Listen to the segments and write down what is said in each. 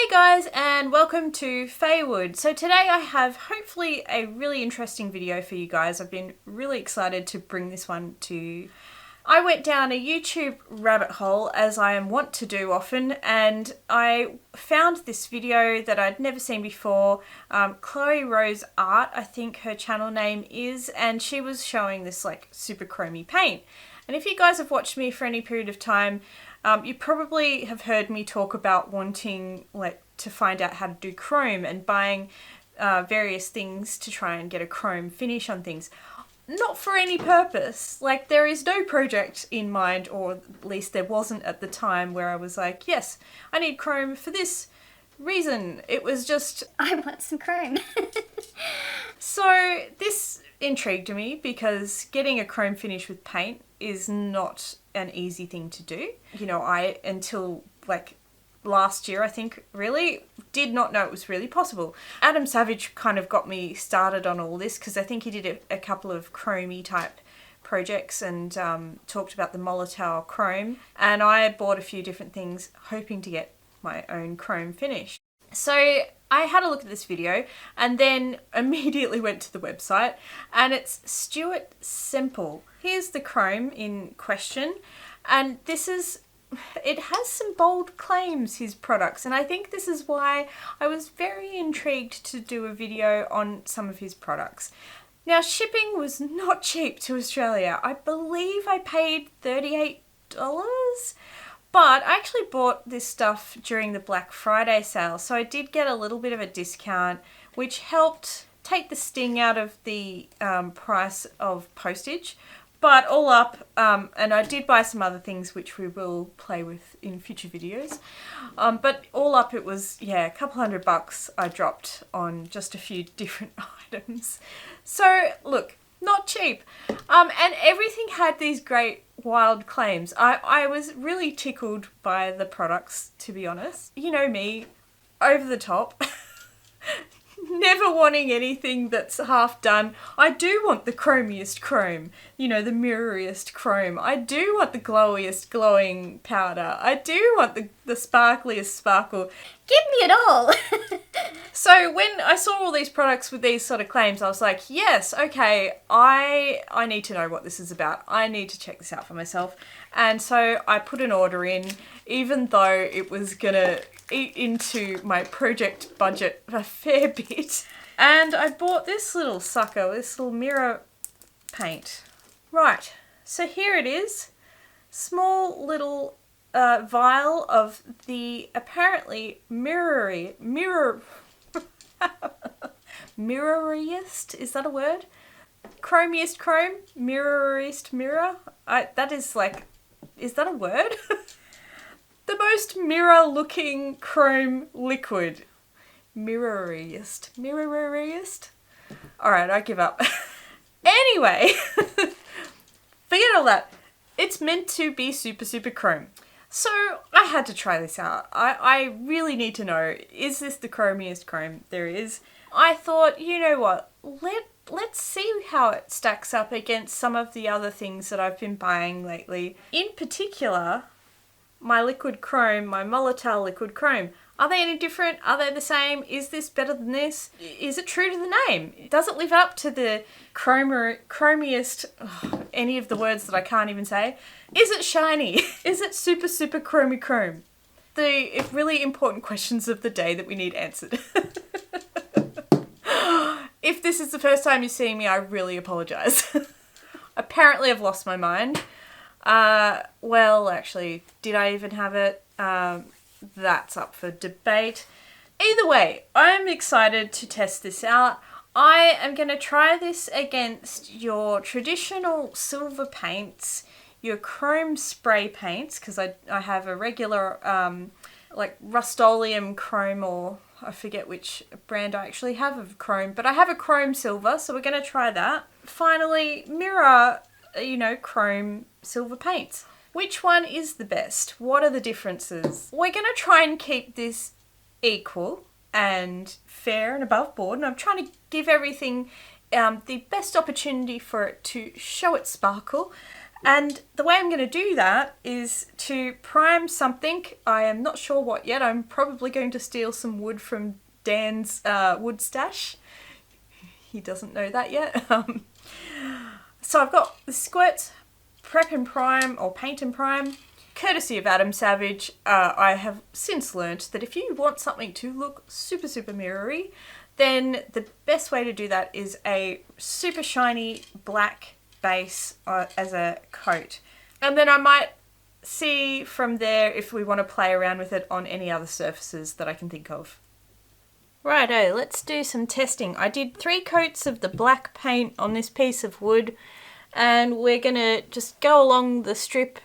Hey guys, and welcome to Faewood. So today I have hopefully a really interesting video for you guys. I've been really excited to bring this one to you. I went down a YouTube rabbit hole, as I am wont to do often, and I found this video that I'd never seen before. Chloe Rose Art, I think her channel name is, and she was showing this like super chromey paint. And if you guys have watched me for any period of time, you probably have heard me talk about wanting to find out how to do chrome and buying various things to try and get a chrome finish on things. Not for any purpose. Like, there is no project in mind, or at least there wasn't at the time, where I was like, yes, I need chrome for this reason. It was just, I want some chrome. So this intrigued me because getting a chrome finish with paint is not an easy thing to do. You know, until last year, I think, really did not know it was really possible. Adam Savage kind of got me started on all this because I think he did a couple of chromey type projects and talked about the molotow chrome, and I bought a few different things hoping to get my own chrome finish. So I had a look at this video and then immediately went to the website, and it's Stuart Semple. Here's the chrome in question, and it has some bold claims, his products, and I think this is why I was very intrigued to do a video on some of his products. Now, shipping was not cheap to Australia. I believe I paid $38, but I actually bought this stuff during the Black Friday sale, so I did get a little bit of a discount, which helped take the sting out of the price of postage. But all up, and I did buy some other things which we will play with in future videos, but all up it was, a couple $100 I dropped on just a few different items. So look, not cheap. And everything had these great wild claims. I was really tickled by the products, to be honest. You know me, over the top. Never wanting anything that's half done. I do want the chromiest chrome, the mirrororiest chrome. I do want the glowiest glowing powder. I do want the sparkliest sparkle. Give me it all. So when I saw all these products with these sort of claims, I was like, yes, okay, I need to know what this is about. I need to check this out for myself. And so I put an order in, even though it was gonna eat into my project budget a fair bit. And I bought this little sucker, this little mirror paint. Right, so here it is. Small little vial of the apparently Mirrororiest, is that a word? Chromiest chrome, Mirrororiest mirror. Is that a word? The most mirror-looking chrome liquid. Mirrororiest. Alright, I give up. Anyway, forget all that. It's meant to be super, super chrome. So I had to try this out. I really need to know, is this the chromiest chrome there is? I thought, you know what, let's see how it stacks up against some of the other things that I've been buying lately. In particular, my liquid chrome, my molotow liquid chrome. Are they any different? Are they the same? Is this better than this? Is it true to the name? Does it live up to the chromiest, any of the words that I can't even say? Is it shiny? Is it super, super chromy chrome? The really important questions of the day that we need answered. If this is the first time you're seeing me, I really apologise. Apparently I've lost my mind. Well, actually, did I even have it? That's up for debate. Either way, I'm excited to test this out. I am going to try this against your traditional silver paints, your chrome spray paints, because I have a regular Rust-Oleum chrome, or I forget which brand I actually have of chrome, but I have a chrome silver, so we're going to try that. Finally, mirror, chrome silver paints. Which one is the best? What are the differences? We're going to try and keep this equal and fair and above board, and I'm trying to give everything the best opportunity for it to show its sparkle And the way I'm going to do that is to prime something. I am not sure what yet. I'm probably going to steal some wood from Dan's wood stash. He doesn't know that yet. So I've got the Squirt Prep and Prime, or Paint and Prime. Courtesy of Adam Savage, I have since learnt that if you want something to look super, super mirrory, then the best way to do that is a super shiny black base as a coat. And then I might see from there if we want to play around with it on any other surfaces that I can think of. Righto, let's do some testing. I did 3 coats of the black paint on this piece of wood, and we're going to just go along the strip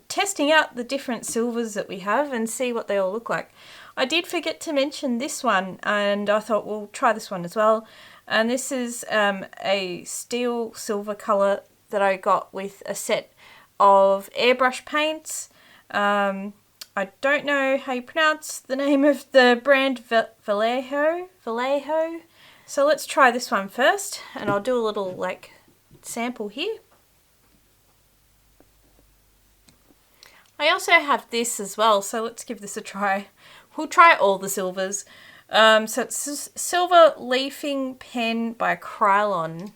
testing out the different silvers that we have and see what they all look like. I did forget to mention this one, and I thought we'll try this one as well. And this is a steel silver colour that I got with a set of airbrush paints. I don't know how you pronounce the name of the brand, Vallejo. So let's try this one first, and I'll do a little sample here. I also have this as well, so let's give this a try. We'll try all the silvers. So it's Silver Leafing Pen by Krylon.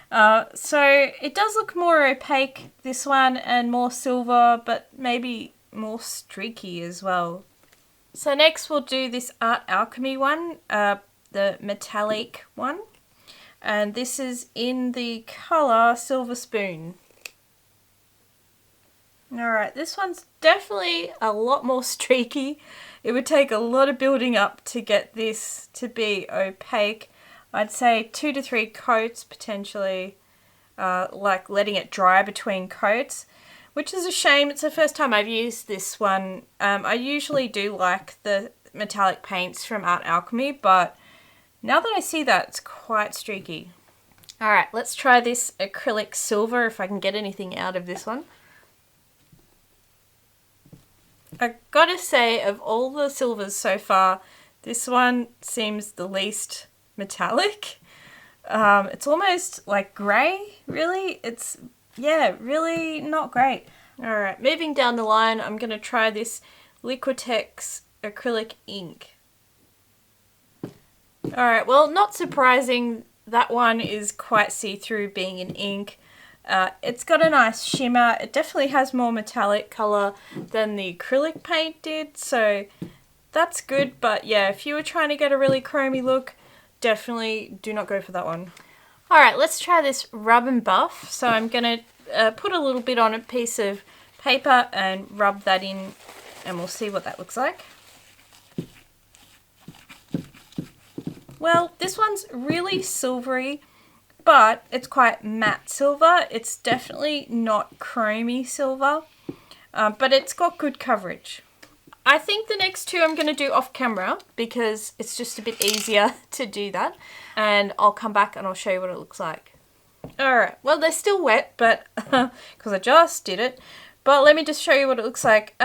So it does look more opaque, this one, and more silver, but maybe more streaky as well. So next we'll do this Art Alchemy one, the metallic one. And this is in the colour Silver Spoon. Alright, this one's definitely a lot more streaky. It would take a lot of building up to get this to be opaque. I'd say 2 to 3 coats potentially, letting it dry between coats, which is a shame. It's the first time I've used this one. I usually do like the metallic paints from Art Alchemy, but now that I see that, it's quite streaky. Alright, let's try this acrylic silver, if I can get anything out of this one. I gotta say, of all the silvers so far, this one seems the least metallic. It's almost like grey, really. It's, really not great. Alright, moving down the line, I'm gonna try this Liquitex acrylic ink. Alright, well, not surprising, that one is quite see-through being in ink. It's got a nice shimmer. It definitely has more metallic colour than the acrylic paint did, so that's good. But yeah, if you were trying to get a really chromey look, definitely do not go for that one. Alright, let's try this Rub and Buff. So I'm going to put a little bit on a piece of paper and rub that in, and we'll see what that looks like. Well, this one's really silvery, but it's quite matte silver. It's definitely not chromy silver, but it's got good coverage. I think the next 2 I'm going to do off camera because it's just a bit easier to do that, and I'll come back and I'll show you what it looks like. Alright, well, they're still wet, but because I just did it, but let me just show you what it looks like.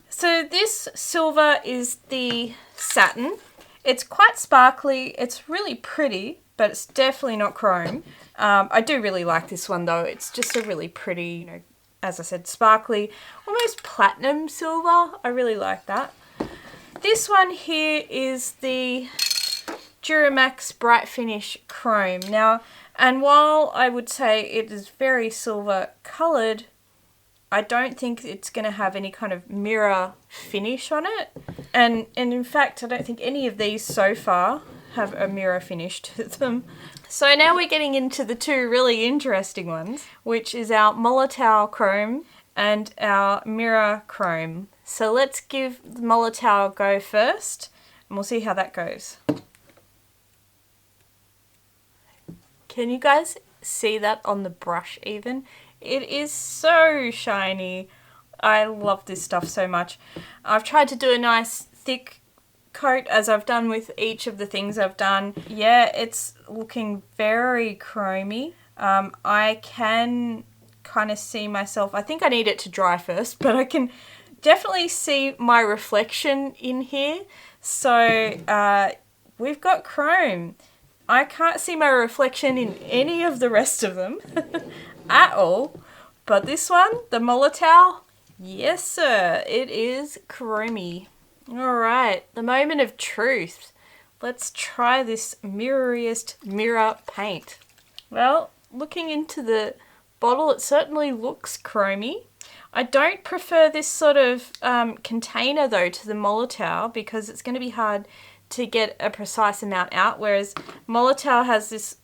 So this silver is the satin. It's quite sparkly. It's really pretty, but it's definitely not chrome. I do really like this one though. It's just a really pretty, as I said, sparkly, almost platinum silver. I really like that. This one here is the Duramax Bright Finish Chrome. Now, and while I would say it is very silver coloured, I don't think it's going to have any kind of mirror finish on it. And in fact, I don't think any of these so far have a mirror finish to them. So now we're getting into the 2 really interesting ones, which is our molotow chrome and our mirror chrome. So let's give the molotow a go first, and we'll see how that goes. Can you guys see that on the brush even? It is so shiny. I love this stuff so much. I've tried to do a nice thick coat as I've done with each of the things I've done. Yeah, it's looking very chromy. I can kind of see myself. I think I need it to dry first, but I can definitely see my reflection in here. So we've got chrome. I can't see my reflection in any of the rest of them at all. But this one, the molotow, yes sir, it is chromey. Alright, the moment of truth. Let's try this Mirrororiest mirror paint. Well, looking into the bottle, it certainly looks chromey. I don't prefer this sort of container though to the molotow because it's going to be hard to get a precise amount out, whereas molotow has this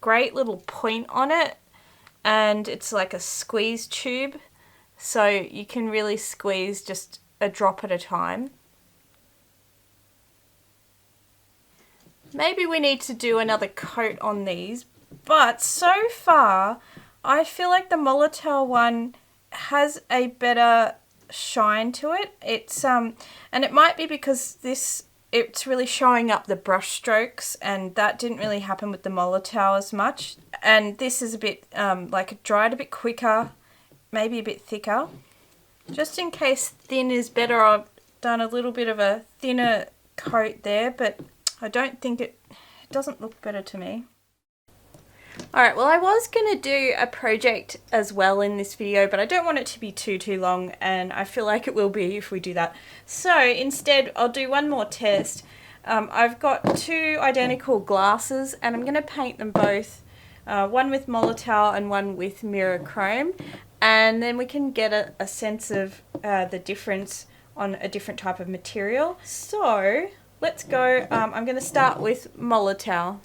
great little point on it and it's like a squeeze tube, so you can really squeeze just a drop at a time. Maybe we need to do another coat on these, but so far I feel like the molotow one has a better shine to it. It's and it might be because it's really showing up the brush strokes, and that didn't really happen with the molotow as much. And this is a bit like it dried a bit quicker, maybe a bit thicker. Just in case thin is better, I've done a little bit of a thinner coat there, but I don't think it doesn't look better to me. Alright, well I was going to do a project as well in this video, but I don't want it to be too long, and I feel like it will be if we do that. So instead I'll do one more test. I've got two identical glasses and I'm going to paint them both, one with molotow and one with mirror chrome, and then we can get a sense of the difference on a different type of material. So let's go. I'm going to start with molotow.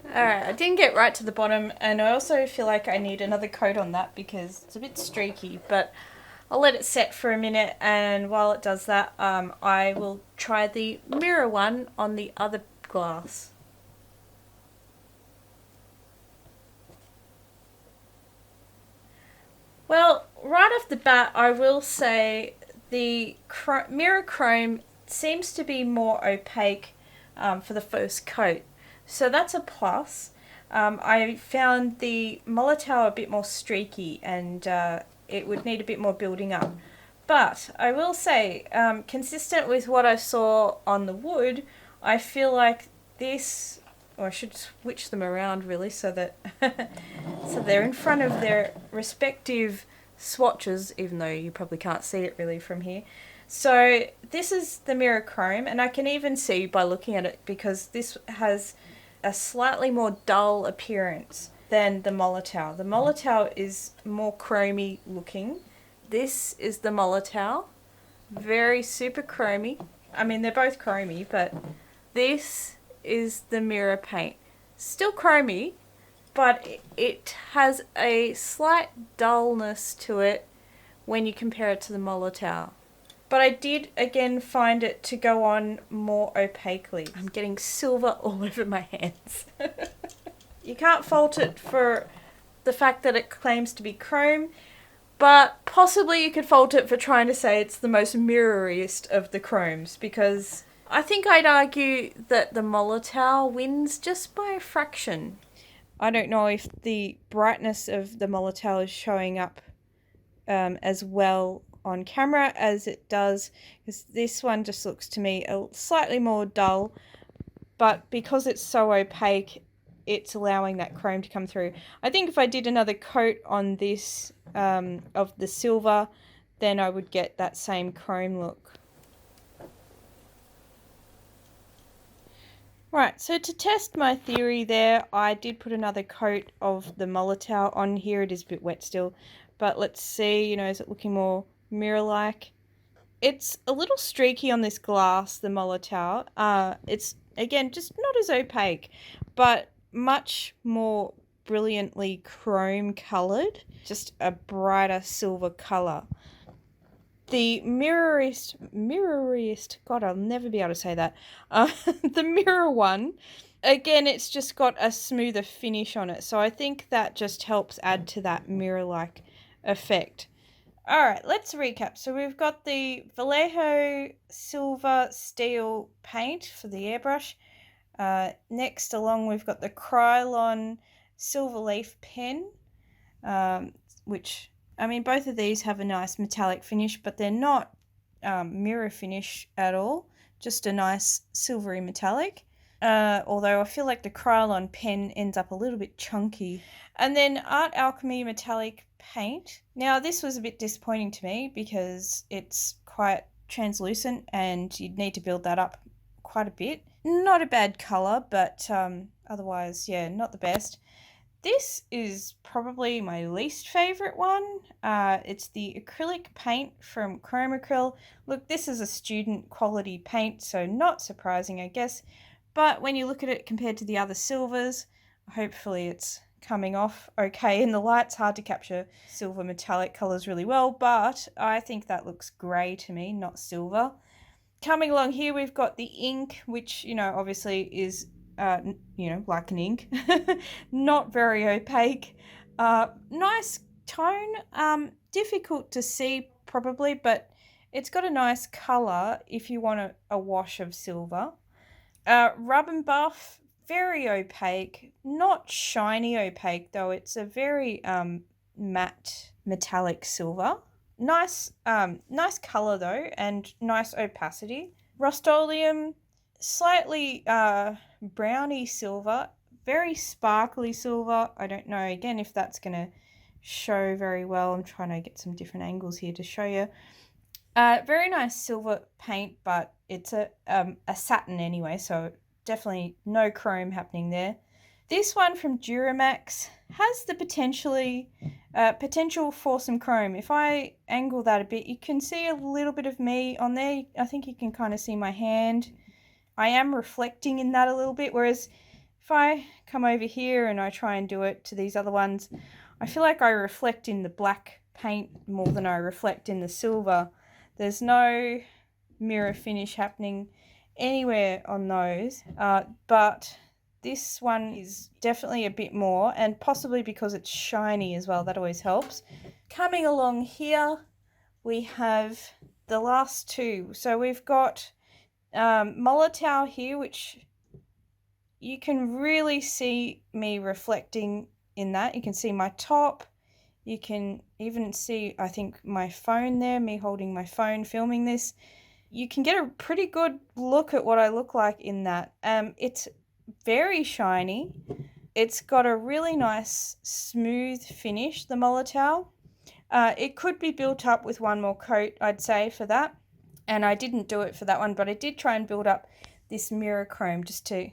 Alright, I didn't get right to the bottom, and I also feel like I need another coat on that because it's a bit streaky, but I'll let it set for a minute, and while it does that, I will try the mirror one on the other glass. Well, right off the bat, I will say the mirror chrome seems to be more opaque for the first coat. So that's a plus. I found the molotow a bit more streaky, and it would need a bit more building up. But I will say, consistent with what I saw on the wood, I feel like this, or I should switch them around really so that so they're in front of their respective swatches, even though you probably can't see it really from here. So this is the mirror chrome, and I can even see by looking at it because this has a slightly more dull appearance than the molotow. The molotow is more chromy looking. This is the molotow, very super chromy. I mean, they're both chromy, but this is the mirror paint. Still chromy, but it has a slight dullness to it when you compare it to the molotow. But I did, again, find it to go on more opaquely. I'm getting silver all over my hands. You can't fault it for the fact that it claims to be chrome, but possibly you could fault it for trying to say it's the most mirroriest of the chromes, because I think I'd argue that the molotow wins just by a fraction. I don't know if the brightness of the molotow is showing up as well on camera as it does, because this one just looks to me a slightly more dull, but because it's so opaque, it's allowing that chrome to come through. I think if I did another coat on this of the silver, then I would get that same chrome look. Right, so to test my theory there, I did put another coat of the molotow on here. It is a bit wet still, but let's see, is it looking more mirror-like? It's a little streaky on this glass, the molotow. It's, again, just not as opaque, but much more brilliantly chrome coloured, just a brighter silver colour. The Mirrororiest, God, I'll never be able to say that. The mirror one, again, it's just got a smoother finish on it, so I think that just helps add to that mirror-like effect. Alright, let's recap. So we've got the Vallejo Silver Steel paint for the airbrush. Next along we've got the Krylon Silver Leaf pen, which, I mean, both of these have a nice metallic finish, but they're not mirror finish at all, just a nice silvery metallic. Although I feel like the Krylon pen ends up a little bit chunky. And then Art Alchemy metallic paint. Now this was a bit disappointing to me because it's quite translucent and you'd need to build that up quite a bit. Not a bad colour, but otherwise, yeah, not the best. This is probably my least favourite one. It's the acrylic paint from Chrome Acryl. Look, this is a student quality paint, so not surprising, I guess. But when you look at it compared to the other silvers, hopefully it's coming off okay in the light. It's hard to capture silver metallic colours really well, but I think that looks grey to me, not silver. Coming along here, we've got the ink, which, obviously is, like an ink. Not very opaque. Nice tone. Difficult to see probably, but it's got a nice colour if you want a wash of silver. Rub and Buff, very opaque. Not shiny opaque, though. It's a very matte metallic silver. Nice colour though, and nice opacity. Rust-Oleum, slightly browny silver, very sparkly silver. I don't know again if that's going to show very well. I'm trying to get some different angles here to show you. Very nice silver paint, but it's a satin anyway, so definitely no chrome happening there. This one from Duramax has the potential for some chrome. If I angle that a bit, you can see a little bit of me on there. I think you can kind of see my hand. I am reflecting in that a little bit, whereas if I come over here and I try and do it to these other ones, I feel like I reflect in the black paint more than I reflect in the silver. There's no mirror finish happening anywhere on those, but this one is definitely a bit more, and possibly because it's shiny as well, that always helps. Coming along here, we have the last two. So we've got molotow here, which you can really see me reflecting in that. You can see my top. You can even see, I think, my phone there, me holding my phone filming this. You can get a pretty good look at what I look like in that. It's very shiny. It's got a really nice smooth finish, the molotow. It could be built up with one more coat, I'd say, for that. And I didn't do it for that one, but I did try and build up this mirror chrome just to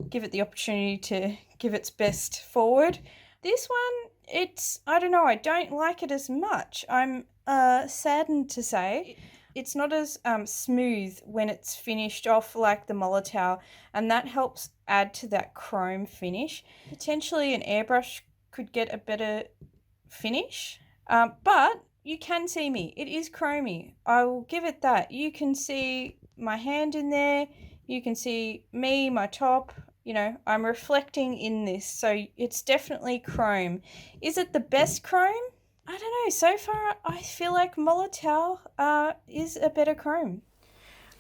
give it the opportunity to give its best forward. This one, I don't know, I don't like it as much. I'm saddened to say. It's not as smooth when it's finished off like the molotow, and that helps add to that chrome finish. Potentially an airbrush could get a better finish, but you can see me. It is chromey. I will give it that. You can see my hand in there. You can see me, my top. I'm reflecting in this, so it's definitely chrome. Is it the best chrome? I don't know. So far, I feel like molotow is a better chrome.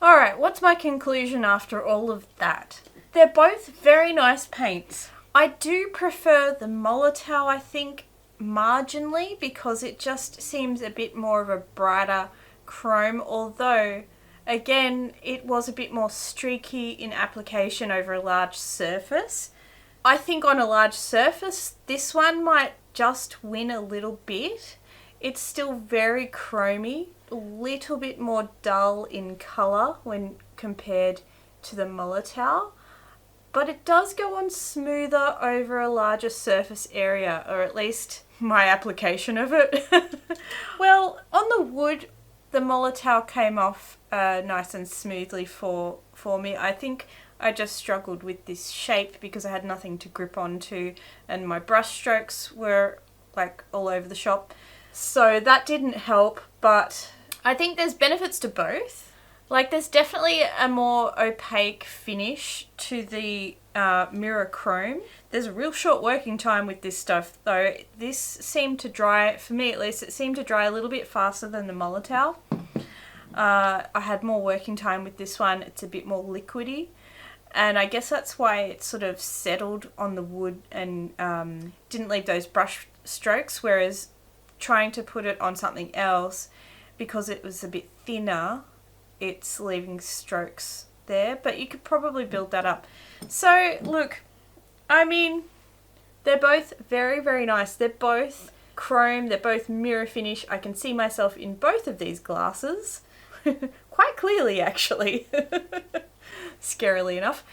All right, what's my conclusion after all of that? They're both very nice paints. I do prefer the molotow, I think, marginally, because it just seems a bit more of a brighter chrome, although, again, it was a bit more streaky in application over a large surface. I think on a large surface, this one might just win a little bit. It's still very chromy, a little bit more dull in colour when compared to the molotow, but it does go on smoother over a larger surface area, or at least my application of it. Well, on the wood, the molotow came off nice and smoothly for me. I think I just struggled with this shape because I had nothing to grip onto, and my brush strokes were like all over the shop. So that didn't help, but I think there's benefits to both. Like, there's definitely a more opaque finish to the mirror chrome. There's a real short working time with this stuff, though. This seemed to dry, for me at least, it seemed to dry a little bit faster than the molotow. I had more working time with this one. It's a bit more liquidy. And I guess that's why it sort of settled on the wood and didn't leave those brush strokes, whereas trying to put it on something else, because it was a bit thinner, it's leaving strokes there, but you could probably build that up. So look, I mean, they're both very, very nice. They're both chrome, they're both mirror finish. I can see myself in both of these glasses. Quite clearly, actually. Scarily enough.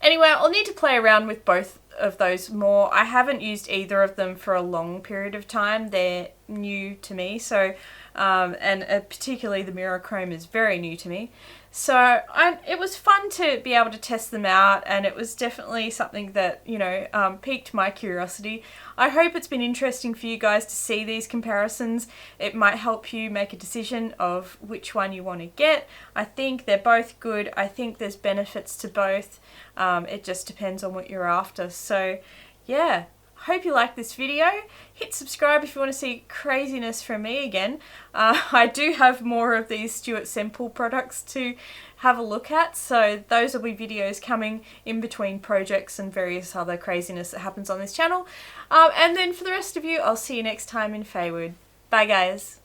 Anyway, I'll need to play around with both of those more. I haven't used either of them for a long period of time. They're new to me, so and particularly the mirror chrome is very new to me. So it was fun to be able to test them out, and it was definitely something that, you know, piqued my curiosity. I hope it's been interesting for you guys to see these comparisons. It might help you make a decision of which one you want to get. I think they're both good. I think there's benefits to both. It just depends on what you're after. So yeah. Hope you like this video. Hit subscribe if you want to see craziness from me again. I do have more of these Stuart Semple products to have a look at, so those will be videos coming in between projects and various other craziness that happens on this channel. And then for the rest of you, I'll see you next time in Faewood. Bye guys.